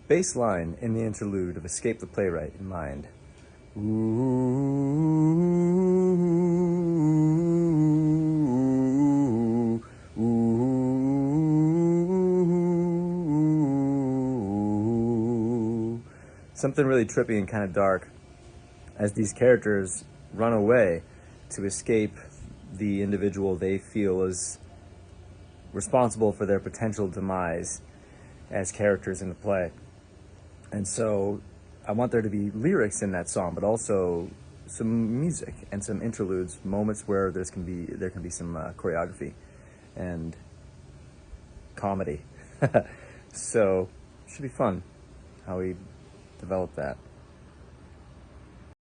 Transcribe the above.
bass line in the interlude of Escape the Playwright in mind. Ooh, ooh. Something really trippy and kind of dark as these characters run away to escape the individual they feel is responsible for their potential demise as characters in the play. And so I want there to be lyrics in that song, but also some music and some interludes, moments where there can be some choreography and comedy. So it should be fun how we develop that.